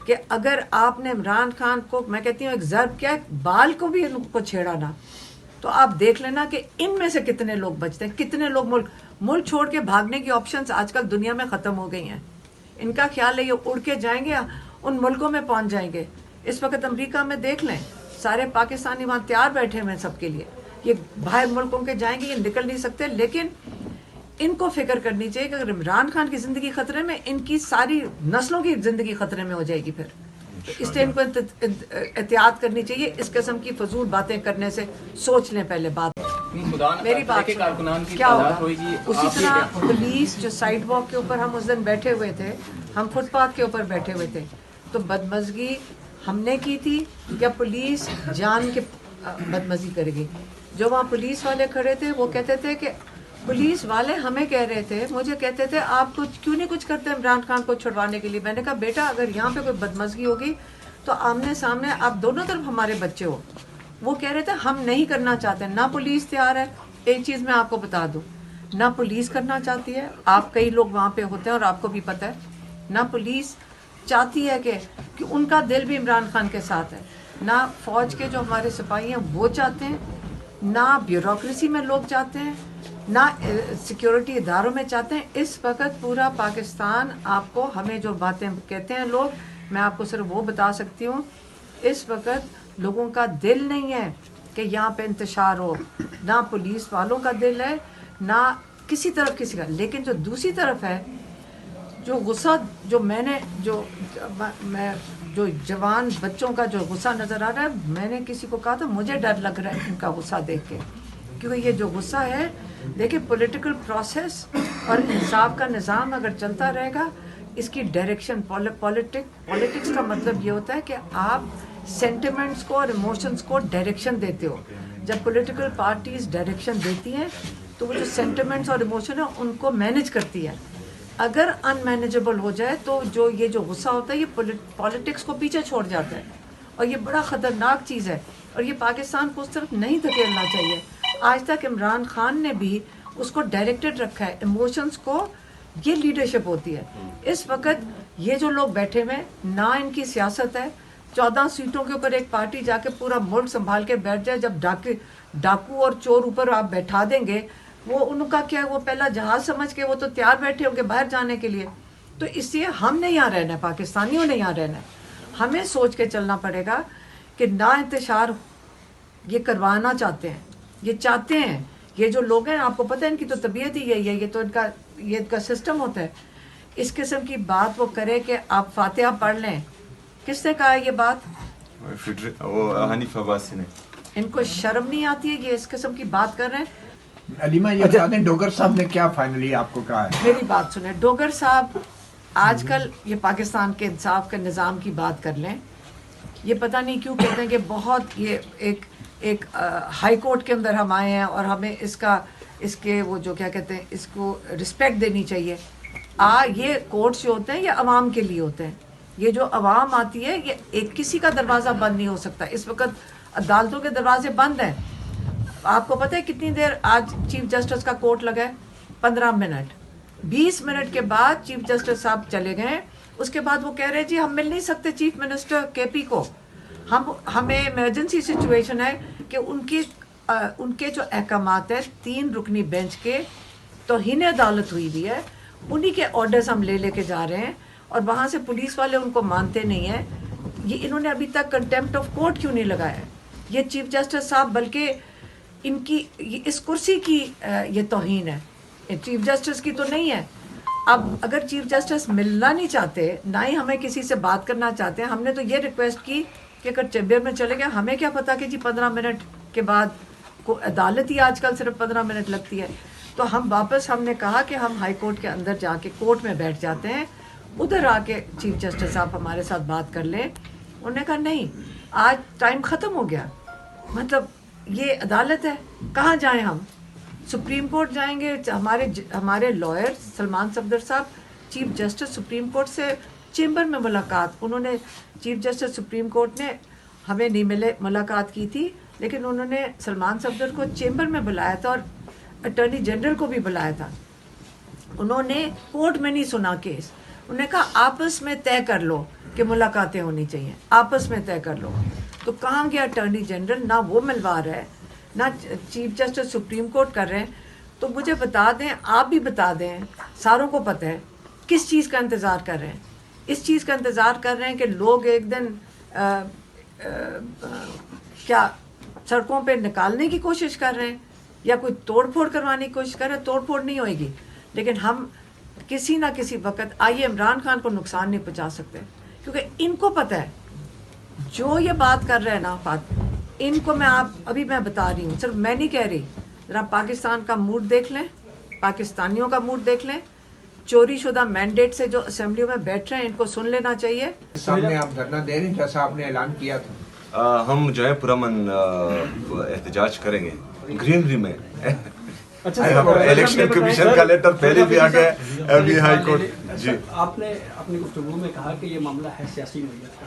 کہ اگر آپ نے عمران خان کو، میں کہتی ہوں ایک ضرب کیا، بال کو بھی ان کو چھیڑا نا، تو آپ دیکھ لینا کہ ان میں سے کتنے لوگ بچتے ہیں، کتنے لوگ ملک چھوڑ کے بھاگنے کی آپشنز آج کل دنیا میں ختم ہو گئی ہیں. ان کا خیال ہے یہ اڑ کے جائیں گے، ان ملکوں میں پہنچ جائیں گے. اس وقت امریکہ میں دیکھ لیں، سارے پاکستانی وہاں تیار بیٹھے ہوئے ہیں سب کے لیے. یہ باہر ملکوں کے جائیں گے، یہ نکل نہیں سکتے. لیکن ان کو فکر کرنی چاہیے کہ اگر عمران خان کی زندگی خطرے میں، ان کی ساری نسلوں کی زندگی خطرے میں ہو جائے گی. پھر تو اس لیے ان کو احتیاط کرنی چاہیے. اس قسم کی فضول باتیں کرنے سے سوچ لیں پہلے بات. میری بات کیا ہوگا اسی طرح پولیس جو سائڈ واک کے اوپر، ہم اس دن بیٹھے ہوئے تھے، ہم فٹ پاتھ کے اوپر بیٹھے ہوئے تھے، تو بدمزگی ہم نے کی تھی یا پولیس جان کے بدمزگی کرے گی؟ جو وہاں پولیس والے کھڑے تھے وہ کہتے تھے کہ پولیس والے ہمیں کہہ رہے تھے، مجھے کہتے تھے آپ کیوں نہیں کچھ کرتے عمران خان کو چھڑوانے کے لیے. میں نے کہا بیٹا اگر یہاں پہ کوئی بدمزگی ہوگی تو آمنے سامنے آپ دونوں طرف ہمارے بچے ہو. وہ کہہ رہے تھے ہم نہیں کرنا چاہتے. نہ پولیس تیار ہے. ایک چیز میں آپ کو بتا دوں، نہ پولیس کرنا چاہتی ہے. آپ کئی لوگ وہاں پہ ہوتے ہیں اور آپ کو بھی پتہ ہے، نہ پولیس چاہتی ہے کہ ان کا دل بھی عمران خان کے ساتھ ہے. نہ فوج کے جو ہمارے سپاہی ہیں وہ چاہتے ہیں، نہ بیوروکریسی میں لوگ چاہتے ہیں، نہ سیکیورٹی اداروں میں چاہتے ہیں. اس وقت پورا پاکستان آپ کو، ہمیں جو باتیں کہتے ہیں لوگ، میں آپ کو صرف وہ بتا سکتی ہوں، اس وقت لوگوں کا دل نہیں ہے کہ یہاں پہ انتشار ہو. نہ پولیس والوں کا دل ہے، نہ کسی طرف کسی کا. لیکن جو دوسری طرف ہے، جو غصہ جو جو جوان بچوں کا جو غصہ نظر آ رہا ہے، میں نے کسی کو کہا تھا مجھے ڈر لگ رہا ہے ان کا غصہ دیکھ کے. کیونکہ یہ جو غصہ ہے، دیکھیں پولیٹیکل پروسیس اور انصاف کا نظام اگر چلتا رہے گا، اس کی ڈائریکشن پولیٹکس کا مطلب یہ ہوتا ہے کہ آپ سینٹیمنٹس کو اور ایموشنس کو ڈائریکشن دیتے ہو. جب پولیٹیکل پارٹیز ڈائریکشن دیتی ہیں تو وہ جو سینٹیمنٹس اور ایموشن ہیں ان کو مینیج کرتی ہے. اگر ان مینیجبل ہو جائے تو یہ جو غصہ ہوتا ہے یہ پولیٹکس کو پیچھے چھوڑ جاتا ہے، اور یہ بڑا خطرناک چیز ہے. اور یہ پاکستان کو اس طرف نہیں دھکیلنا چاہیے. آج تک عمران خان نے بھی اس کو ڈائریکٹڈ رکھا ہے، ایموشنز کو. یہ لیڈرشپ ہوتی ہے. اس وقت یہ جو لوگ بیٹھے ہوئے، نہ ان کی سیاست ہے. 14 سیٹوں کے اوپر ایک پارٹی جا کے پورا ملک سنبھال کے بیٹھ جائے. جب ڈاکو اور چور اوپر آپ بیٹھا دیں گے، وہ ان کا کیا ہے، وہ پہلا جہاز سمجھ کے وہ تو تیار بیٹھے ہوں گے باہر جانے کے لیے. تو اس لیے ہم نے یہاں رہنا ہے، پاکستانیوں نے یہاں رہنا ہے. ہمیں سوچ کے چلنا پڑے گا کہ نا انتشار یہ کروانا چاہتے ہیں، یہ چاہتے ہیں. یہ جو لوگ ہیں، آپ کو پتہ ہے ان کی تو طبیعت ہی یہی ہے. یہ تو ان کا سسٹم ہوتا ہے. اس قسم کی بات وہ کرے کہ آپ فاتحہ پڑھ لیں. کس نے کہا ہے یہ بات؟ حنیف عباسی نے. ان کو شرم نہیں آتی ہے؟ یہ اس قسم کی بات کر رہے ہیں. علیمہ یہ بتاتے ہیں ڈوگر صاحب نے کیا فائنلی آپ کو کہا ہے؟ میری بات سنیں. ڈوگر صاحب آج کل یہ پاکستان کے انصاف کے نظام کی بات کر لیں. یہ پتہ نہیں کیوں کہتے ہیں کہ بہت یہ ایک ہائی کورٹ کے اندر ہم آئے ہیں اور ہمیں اس کے وہ جو کیا کہتے ہیں، اس کو رسپیکٹ دینی چاہیے. یہ کورٹس جو ہوتے ہیں یہ عوام کے لیے ہوتے ہیں. یہ جو عوام آتی ہے، یہ کسی کا دروازہ بند نہیں ہو سکتا. اس وقت عدالتوں کے دروازے بند ہیں. آپ کو پتہ ہے کتنی دیر آج چیف جسٹس کا کوٹ لگا ہے؟ 15 منٹ. 20 منٹ کے بعد چیف جسٹس صاحب چلے گئے. اس کے بعد وہ کہہ رہے جی ہم مل نہیں سکتے چیف منسٹر کے پی کو، ہمیں ایمرجنسی سچویشن ہے کہ ان کے جو احکامات ہیں 3 رکنی بینچ کے توہین عدالت ہوئی ہوئی ہے، انہی کے آرڈرز ہم لے کے جا رہے ہیں. اور وہاں سے پولیس والے ان کو مانتے نہیں ہیں. یہ انہوں نے ابھی تک کنٹیمپٹ آف کورٹ کیوں نہیں لگایا؟ یہ چیف جسٹس صاحب، بلکہ ان کی اس کرسی کی یہ توہین ہے، چیف جسٹس کی تو نہیں ہے. اب اگر چیف جسٹس ملنا نہیں چاہتے، نہ ہی ہمیں کسی سے بات کرنا چاہتے ہیں، ہم نے تو یہ ریکویسٹ کی کہ اگر چیمبر میں چلے گئے، ہمیں کیا پتا کہ جی 15 منٹ کے بعد کو عدالت ہی آج کل صرف 15 منٹ لگتی ہے. تو ہم نے کہا کہ ہم ہائی کورٹ کے اندر جا کے کورٹ میں بیٹھ جاتے ہیں، ادھر آ کے چیف جسٹس صاحب ہمارے ساتھ بات کر لیں. انہوں نے کہا نہیں، آج ٹائم ختم ہو گیا. مطلب یہ عدالت ہے، کہاں جائیں ہم؟ سپریم کورٹ جائیں گے؟ ہمارے لائر سلمان صفدر صاحب چیف جسٹس سپریم کورٹ سے چیمبر میں ملاقات، انہوں نے چیف جسٹس سپریم کورٹ نے ہمیں نہیں ملاقات کی تھی، لیکن انہوں نے سلمان صفدر کو چیمبر میں بلایا تھا اور اٹارنی جنرل کو بھی بلایا تھا. انہوں نے کورٹ میں نہیں سنا کیس. انہوں نے کہا آپس میں طے کر لو کہ ملاقاتیں ہونی چاہیے, آپس میں طے کر لو. تو کہاں گیا اٹارنی جنرل؟ نہ وہ ملوا رہا ہے, نہ چیف جسٹس سپریم کورٹ کر رہے ہیں. تو مجھے بتا دیں, آپ بھی بتا دیں, ساروں کو پتہ ہے کس چیز کا انتظار کر رہے ہیں. اس چیز کا انتظار کر رہے ہیں کہ لوگ ایک دن کیا سڑکوں پہ نکالنے کی کوشش کر رہے ہیں یا کوئی توڑ پھوڑ کروانے کی کوشش کر رہے ہیں. توڑ پھوڑ نہیں ہوئے گی, لیکن ہم کسی نہ کسی وقت آئیے عمران خان کو نقصان نہیں پہنچا سکتے, کیونکہ ان کو پتہ ہے جو یہ بات کر رہے ہیں نا بات, ان کو میں بتا رہی ہوں, صرف میں نہیں کہہ رہی. ذرا پاکستان کا موڈ دیکھ لیں, پاکستانیوں کا موڈ دیکھ لیں. چوری شدہ مینڈیٹ سے جو اسمبلیوں میں بیٹھ رہے ہیں, ان کو سن لینا چاہیے. سامنے آپ دھرنا دے رہے ہیں جیسا آپ نے اعلان کیا تھا. ہم جو ہے پرامن احتجاج کریں گے گرینری میں. الیکشن کمیشن کا لیٹر پہلے بھی آ گیا ہے, ابھی ہائی کورٹ. جی, آپ نے اپنی گفتگو میں کہا کہ یہ معاملہ ہے سیاسی نوعیت کا,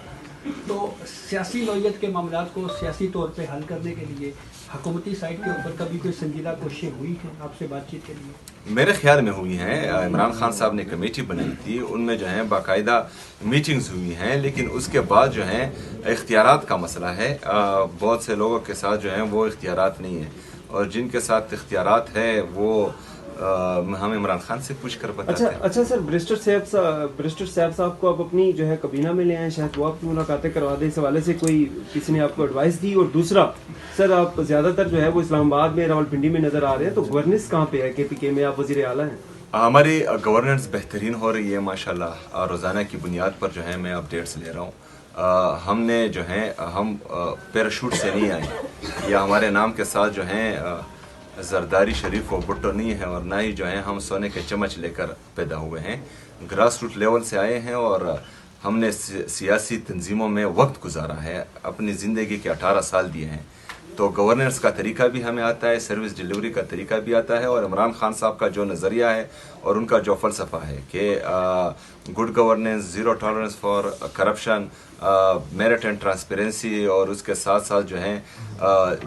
تو سیاسی نوعیت کے معاملات کو سیاسی طور پہ حل کرنے کے لیے حکومتی سائٹ کے اوپر کبھی کوئی سنجیدہ کوششیں ہوئی ہیں آپ سے بات چیت کے لیے؟ میرے خیال میں ہوئی ہیں. عمران خان صاحب نے کمیٹی بنائی تھی, ان میں جو ہیں باقاعدہ میٹنگز ہوئی ہیں, لیکن اس کے بعد جو ہیں اختیارات کا مسئلہ ہے. بہت سے لوگوں کے ساتھ جو ہیں وہ اختیارات نہیں ہیں, اور جن کے ساتھ اختیارات ہے وہ ہم عمران خان سے پوچھ کر بتاتے ہیں. اچھا سر, برسٹر صاحب کو آپ اپنی جو ہے کابینہ میں لے آئیں, شاید وہ آپ کی ملاقاتیں کروا دیں. اس حوالے سے کوئی کسی نے آپ کو ایڈوائس دی؟ اور دوسرا سر, آپ زیادہ تر جو ہے وہ اسلام آباد میں, راولپنڈی میں نظر آ رہے ہیں, تو گورننس کہاں پہ ہے کے پی کے میں؟ آپ وزیر اعلیٰ ہیں. ہماری گورننس بہترین ہو رہی ہے ماشاءاللہ. روزانہ کی بنیاد پر جو ہے میں اپڈیٹس لے رہا ہوں. ہم نے جو ہیں ہم پیراشوٹ سے نہیں آئے, یا ہمارے نام کے ساتھ جو ہیں زرداری شریف و بھٹو نہیں ہے, اور نہ ہی جو ہیں ہم سونے کے چمچ لے کر پیدا ہوئے ہیں. گراس روٹ لیول سے آئے ہیں, اور ہم نے سیاسی تنظیموں میں وقت گزارا ہے, اپنی زندگی کے 18 سال دیے ہیں. تو گورننس کا طریقہ بھی ہمیں آتا ہے, سروس ڈیلیوری کا طریقہ بھی آتا ہے, اور عمران خان صاحب کا جو نظریہ ہے اور ان کا جو فلسفہ ہے کہ good governance, zero tolerance for corruption, merit and transparency, اور اس کے ساتھ ساتھ جو ہیں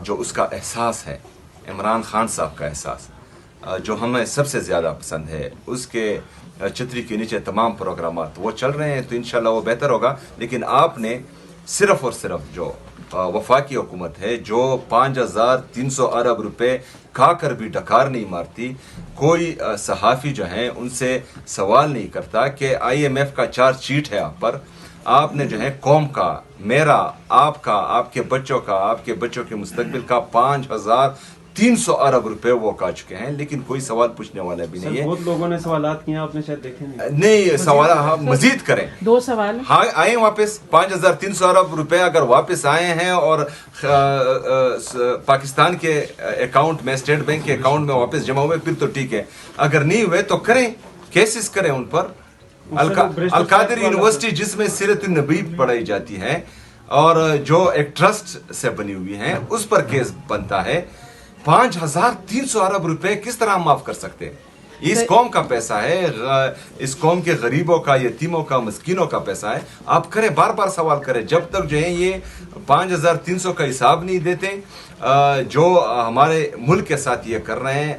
جو اس کا احساس ہے, عمران خان صاحب کا احساس, جو ہمیں سب سے زیادہ پسند ہے, اس کے چھتری کے نیچے تمام پروگرامات وہ چل رہے ہیں. تو انشاءاللہ وہ بہتر ہوگا. لیکن آپ نے صرف اور صرف جو وفاقی حکومت ہے, جو 5300 ارب روپے کھا کر بھی ڈکار نہیں مارتی, کوئی صحافی جو ہیں ان سے سوال نہیں کرتا کہ IMF کا چارج شیٹ ہے آپ پر, آپ نے جو ہے قوم کا, میرا, آپ کا, آپ کے بچوں کا, آپ کے بچوں کے مستقبل کا 5300 ارب روپے وہ کھا چکے ہیں, لیکن کوئی سوال پوچھنے والا بھی نہیں ہے. بہت لوگوں نے سوالات کیے, آپ نے شاید دیکھے نہیں. سوال ہم مزید کریں. 2 سوال. ہاں, آئیں واپس 5300 ارب روپے اگر واپس آئے ہیں اور پاکستان کے اکاؤنٹ میں, اسٹیٹ بینک کے اکاؤنٹ میں واپس جمع ہوئے, پھر تو ٹھیک ہے. اگر نہیں ہوئے تو کریں, کیسز کریں ان پر. القادر یونیورسٹی جس میں سیرت النبی پڑھائی جاتی ہے اور جو ایک ٹرسٹ سے بنی ہوئی ہے, اس پر کیس بنتا ہے. 5300 ارب روپے کس طرح ہم معاف کر سکتے ہیں؟ اس قوم کا پیسہ ہے, اس قوم کے غریبوں کا, یتیموں کا, مسکینوں کا پیسہ ہے. آپ کریں, بار بار سوال کریں. جب تک جو ہے یہ 5300 کا حساب نہیں دیتے, جو ہمارے ملک کے ساتھ یہ کر رہے ہیں,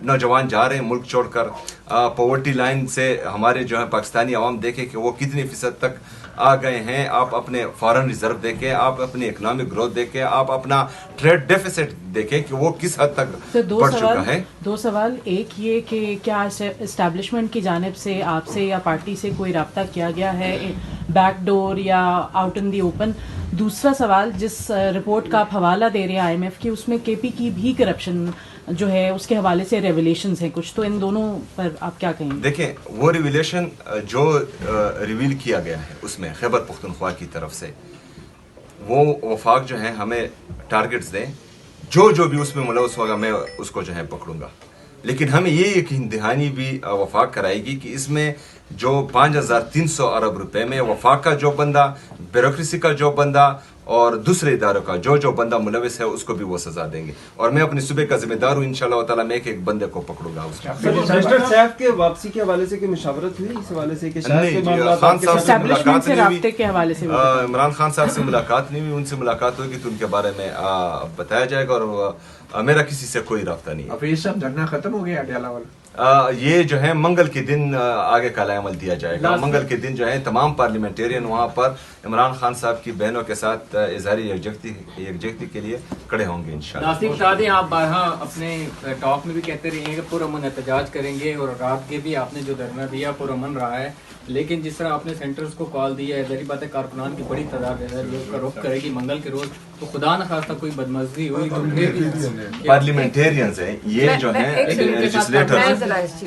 نوجوان جا رہے ہیں ملک چھوڑ کر, پاورٹی لائن سے ہمارے جو ہے پاکستانی عوام دیکھیں کہ وہ کتنی فیصد تک آ گئے ہیں. آپ اپنے فارن ریزرو دیکھیں, آپ اپنی اکنامک گروتھ دیکھیں, آپ اپنا ٹریڈ ڈیفیسٹ دیکھیں کہ وہ کس حد تک بڑھ چکا ہے. 2 سوال. ایک یہ کہ کیا اسٹیبلشمنٹ کی جانب سے آپ سے یا پارٹی سے کوئی رابطہ کیا گیا ہے, بیک ڈور یا آؤٹ ان دی اوپن؟ دوسرا سوال, جس رپورٹ کا آپ حوالہ دے رہے ہیں IMF کی, اس میں KP کی بھی کرپشن جو ہے اس کے حوالے سے ریویلیشنز ہیں کچھ, تو ان دونوں پر آپ کیا کہیں؟ دیکھیں, وہ ریویلیشن جو ریویل کیا گیا ہے اس میں خیبر پختونخوا کی طرف سے, وہ وفاق جو ہے ہمیں ٹارگٹس دیں, جو بھی اس میں ملوث ہوگا میں اس کو جو ہے پکڑوں گا. لیکن ہمیں یہ یقین دہانی بھی وفاق کرائے گی کہ اس میں جو 5300 ارب روپے میں وفاق کا جو بندہ, بیوروکریسی کا جو بندہ, اور دوسرے اداروں کا جو بندہ ملوث ہے اس کو بھی وہ سزا دیں گے. اور میں اپنی صوبے کا ذمہ دار ہوں, انشاءاللہ تعالیٰ میں ایک بندے کو پکڑوں گا. اس برسٹر صاحب کے واپسی کے حوالے سے کوئی مشاورت ہوئی اس حوالے سے کہ شاید خان صاحب سے ملاقات نہیں رابطے کے حوالے سے ہوئی, عمران خان صاحب سے ملاقات نہیں ہوئی. ان سے ملاقات ہوگی تو ان کے بارے میں بتایا جائے گا, اور میرا کسی سے کوئی رابطہ نہیں ہے. اب یہ سب دھرنا ختم ہو گیا اڈیالہ والا؟ یہ جو ہے منگل کے دن آگے کا عمل دیا جائے گا. منگل کے دن جو ہے تمام پارلیمنٹیرین وہاں پر عمران خان صاحب کی بہنوں کے ساتھ اظہار یکجہتی کے لیے کھڑے ہوں گے انشاءاللہ. ناصر بتا دیں آپ بارہا اپنے ٹاک میں بھی کہتے رہے ہیں کہ پرامن احتجاج کریں گے اور رات کے بھی آپ نے جو دھرنا دیا پرامن رہا ہے, لیکن جس طرح آپ نے سینٹرز کو کال دیا ہے, ظاہری بات ہے کارکنان کی بڑی تعداد ہے لوگ کا رخ کرے گی منگل کے روز, تو خدا نہ خواستہ کوئی بدمزگی ہوئی تو پھر پارلیمنٹیرینز ہیں یہ جو ہیں میں ذرا اس چیز